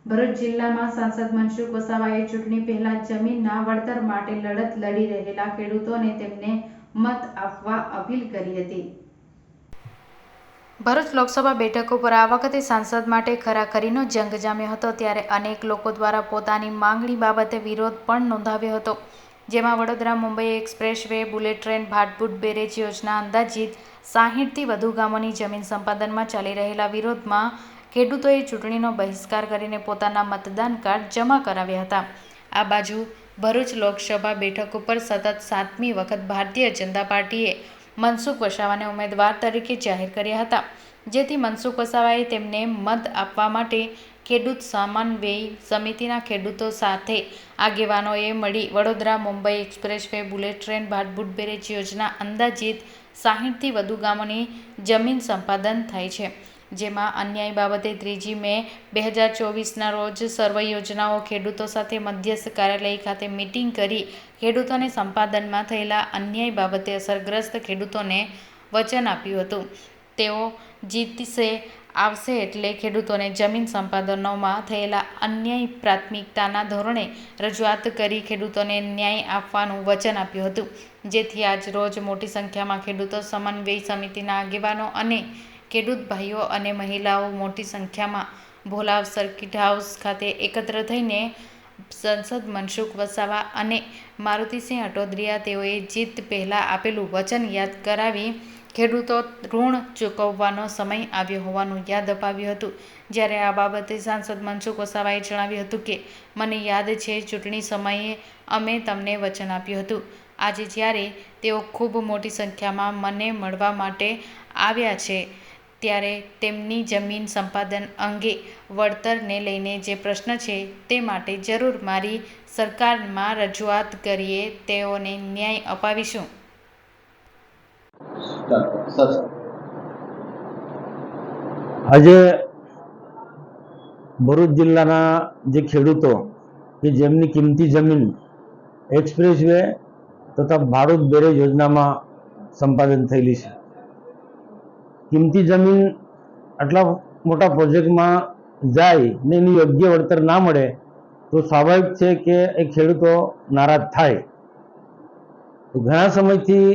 ભરૂચ જિલ્લામાં સાંસદ મનસુખ વસાવાએ ચૂંટણી પહેલા જમીનના વળતર માટે લડત લડી રહેલા ખેડૂતોને તેમને મત આપવા અપીલ કરી હતી। ભરૂચ લોકસભા બેઠક ઉપર આ વખતે સાંસદ માટે ખરાખરીનો જંગ જામ્યો હતો, ત્યારે અનેક લોકો દ્વારા પોતાની માંગણી બાબતે વિરોધ પણ નોંધાવ્યો હતો, જેમાં Vadodara Mumbai expressway, bullet train, Bhadbhut barrage યોજના અંદાજિત 60થી વધુ ગામોની જમીન સંપાદનમાં ચાલી રહેલા વિરોધમાં ખેડૂતોએ ચૂંટણીનો બહિષ્કાર કરીને પોતાના મતદાન કાર્ડ જમા કરાવ્યા હતા। આ બાજુ ભરૂચ લોકસભા બેઠક ઉપર સતત 7મી વખત ભારતીય જનતા પાર્ટીએ મનસુખ વસાવાને ઉમેદવાર તરીકે જાહેર કર્યા હતા, જેથી મનસુખ વસાવાએ તેમને મત આપવા માટે ખેડૂત સમન્વય સમિતિના ખેડૂતો સાથે આગેવાનોએ મળી Vadodara Mumbai expressway, bullet train, Bhadbhut barrage યોજના અંદાજિત 60થી વધુ ગામોની જમીન સંપાદન થાય છે, જેમાં અન્યાય બાબતે 3 મે 2024ના રોજ સર્વ યોજનાઓ ખેડૂતો સાથે મધ્યસ્થ કાર્યાલય ખાતે મીટિંગ કરી ખેડૂતોને સંપાદનમાં થયેલા અન્યાય બાબતે અસરગ્રસ્ત ખેડૂતોને વચન આપ્યું હતું। તેઓ જીતશે આવશે એટલે ખેડૂતોને જમીન સંપાદનોમાં થયેલા અન્યાય પ્રાથમિકતાના ધોરણે રજૂઆત કરી ખેડૂતોને ન્યાય આપવાનું વચન આપ્યું હતું, જેથી આજ રોજ મોટી સંખ્યામાં ખેડૂતો સમન્વય સમિતિના આગેવાનો અને ખેડૂત ભાઈઓ અને મહિલાઓ મોટી સંખ્યામાં ભોલાવ સર્કિટ હાઉસ ખાતે એકત્ર થઈને સાંસદ મનસુખ વસાવા અને મારુતિસિંહ અટોદરિયા તેઓએ જીત પહેલાં આપેલું વચન યાદ કરાવી ખેડૂતો ઋણ ચૂકવવાનો સમય આવ્યો હોવાનું યાદ અપાવ્યું હતું। જ્યારે આ બાબતે સાંસદ મનસુખ વસાવાએ જણાવ્યું હતું કે મને યાદ છે, ચૂંટણી સમયે અમે તમને વચન આપ્યું હતું। આજે જ્યારે તેઓ ખૂબ મોટી સંખ્યામાં મને મળવા માટે આવ્યા છે, ત્યારે તેમની જમીન સંપાદન અંગે વળતરને લઈને જે પ્રશ્ન છે તે માટે જરૂર મારી સરકારમાં રજૂઆત કરીએ તેઓને ન્યાય અપાવીશું। આજે ભરૂચ જિલ્લાના જે ખેડૂતો કે જેમની કિંમતી જમીન એક્સપ્રેસ વે તથા ભાડૂત બેરેજ યોજનામાં સંપાદન થયેલી છે, કિંમતી જમીન આટલા મોટા પ્રોજેક્ટમાં જાય ને એની યોગ્ય વળતર ના મળે તો સ્વાભાવિક છે કે એ ખેડૂતો નારાજ થાય। તો ઘણા સમયથી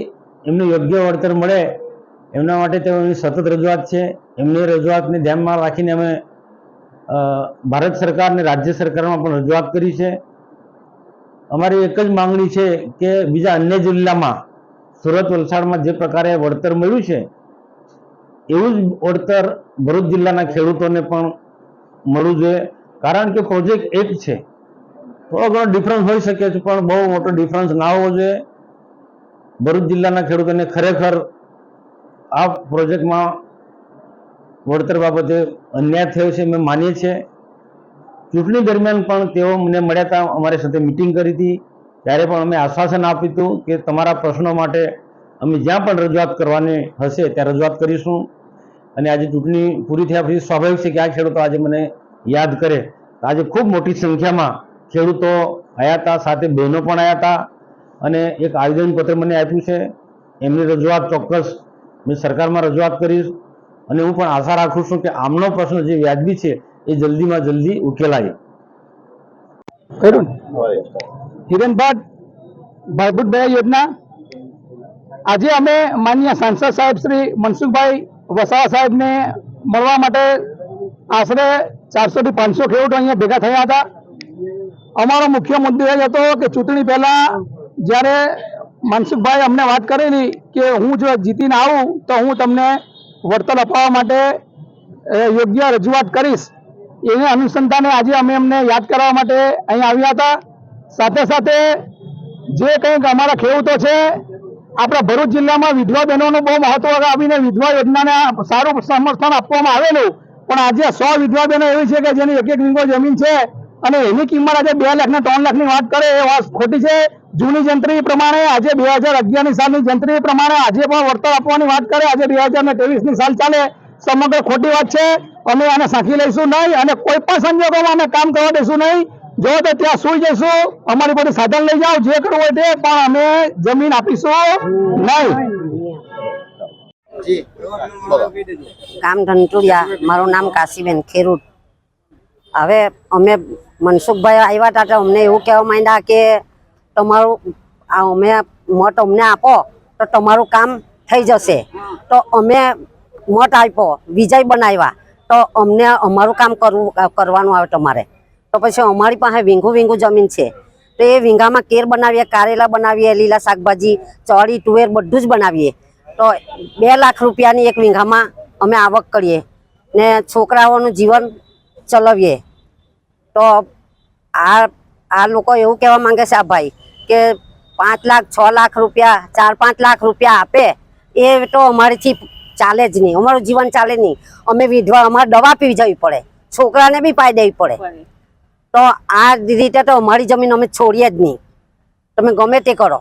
એમને યોગ્ય વળતર મળે એમના માટે તેઓની સતત રજૂઆત છે। એમની રજૂઆતને ધ્યાનમાં રાખીને અમે ભારત સરકાર અને રાજ્ય સરકારમાં પણ રજૂઆત કરી છે। અમારી એક જ માંગણી છે કે બીજા અન્ય જિલ્લામાં સુરત, વલસાડમાં જે પ્રકારે વળતર મળ્યું છે એવું જ વળતર ભરૂચ જિલ્લાના ખેડૂતોને પણ મળવું જોઈએ, કારણ કે પ્રોજેક્ટ એક છે, થોડો ઘણો ડિફરન્સ હોઈ શકે છે પણ બહુ મોટો ડિફરન્સ ના હોવો જોઈએ। ભરૂચ જિલ્લાના ખેડૂતોને ખરેખર આ પ્રોજેક્ટમાં વળતર બાબતે અન્યાય થયો છે, અમે માનીએ છીએ। ચૂંટણી દરમિયાન પણ તેઓ મને મળ્યા હતા, અમારી સાથે મિટિંગ કરી હતી, ત્યારે પણ અમે આશ્વાસન આપ્યું હતું કે તમારા પ્રશ્નો માટે અમે જ્યાં પણ રજૂઆત કરવાની હશે ત્યાં રજૂઆત કરીશું। અને આજે ચૂંટણી પૂરી થયા પછી સ્વાભાવિક છે કે આ ખેડૂતો આજે મને યાદ કરે। આજે ખૂબ મોટી સંખ્યામાં ખેડૂતો આવ્યા હતા, સાથે બહેનો પણ આવ્યા હતા અને એક આવેદનપત્ર મને આપ્યું છે। એમની રજૂઆત ચોક્કસ મેં સરકારમાં રજૂઆત કરીશ અને હું પણ આશા રાખું છું કે આમનો પ્રશ્ન જે વ્યાજબી છે એ જલ્દીમાં જલ્દી ઉકેલાય। હિરેન ભટ્ટ, ભાટભૂત બેરેજ યોજના। આજે અમે માનનીય સાંસદ સાહેબ શ્રી મનસુખભાઈ વસાવા સાહેબને મળવા માટે આશરે 400 થી 500 ખેડૂતો અહીંયા ભેગા થયા હતા। અમારો મુખ્ય મુદ્દો એ હતો કે ચૂંટણી પહેલા જ્યારે મનસુખભાઈ અમને વાત કરેલી કે હું જો જીતીને આવું તો હું તમને વળતર અપાવવા માટે યોગ્ય રજૂઆત કરીશ, એને અનુસંધાને આજે અમે એમને યાદ કરવા માટે અહીં આવ્યા હતા। સાથે સાથે જે કંઈક અમારા ખેડૂતો છે, આપણા ભરૂચ જિલ્લામાં વિધવા બહેનોનું બહુ મહત્વ આપીને વિધવા યોજનાને સારું સમર્થન આપવામાં આવેલું, પણ આજે 100 વિધવા બહેનો એવી છે કે જેની 1-1 વીઘો જમીન છે અને એની કિંમત આજે 2 લાખ ને 3 લાખની વાત કરે એ વાત ખોટી છે। જૂની જંત્રી પ્રમાણે આજે 2011ની સાલની જંત્રી પ્રમાણે આજે પણ વળતર આપવાની વાત કરે, આજે 2023ની સાલ ચાલે, સમગ્ર ખોટી વાત છે। અમે આને સાંખી લઈશું નહીં અને કોઈ પણ સંજોગોમાં અમે કામ કરવા દઈશું નહીં। જો તો ત્યાં સુઈ જઈશું, અમારી પાસે સાધન લઈ જાઓ, જે કરવું હોય તે, પણ અમે જમીન આપીશું નહીં। ગામ ધનતુરિયા, મારું નામ કાશીબેન, ખેડૂત। હવે અમે મનસુખભાઈ આવ્યા હતા તો અમને એવું કહેવા માંડ્યા કે તમારું અમે મત અમને આપો તો તમારું કામ થઈ જશે. તો અમે મત આપ્યો, વિજય બનાવ્યા, તો અમને અમારું કામ કરવાનું આવે તમારે. તો પછી અમારી પાસે વીંઘું જમીન છે, તો એ વીંઘામાં કેર બનાવીએ, કારેલા બનાવીએ, લીલા શાકભાજી, ચડી, તુવેર બધું જ બનાવીએ. તો 2 લાખ રૂપિયાની એક વીંઘામાં અમે આવક કરીએ ને છોકરાઓનું જીવન ચલાવીએ. તો આ લોકો એવું કહેવા માંગે છે આ ભાઈ કે 5 લાખ 6 લાખ રૂપિયા 4-5 લાખ રૂપિયા આપે એ તો અમારીથી ચાલે જ નહીં, અમારું જીવન ચાલે નહીં. અમે વિધવા, અમારે દવા પીવી જવી પડે, છોકરાને બી પાઈ દેવી પડે. તો આ રીતે તો અમારી જમીન અમે છોડીએ જ નહીં, તમે ગમે તે કરો.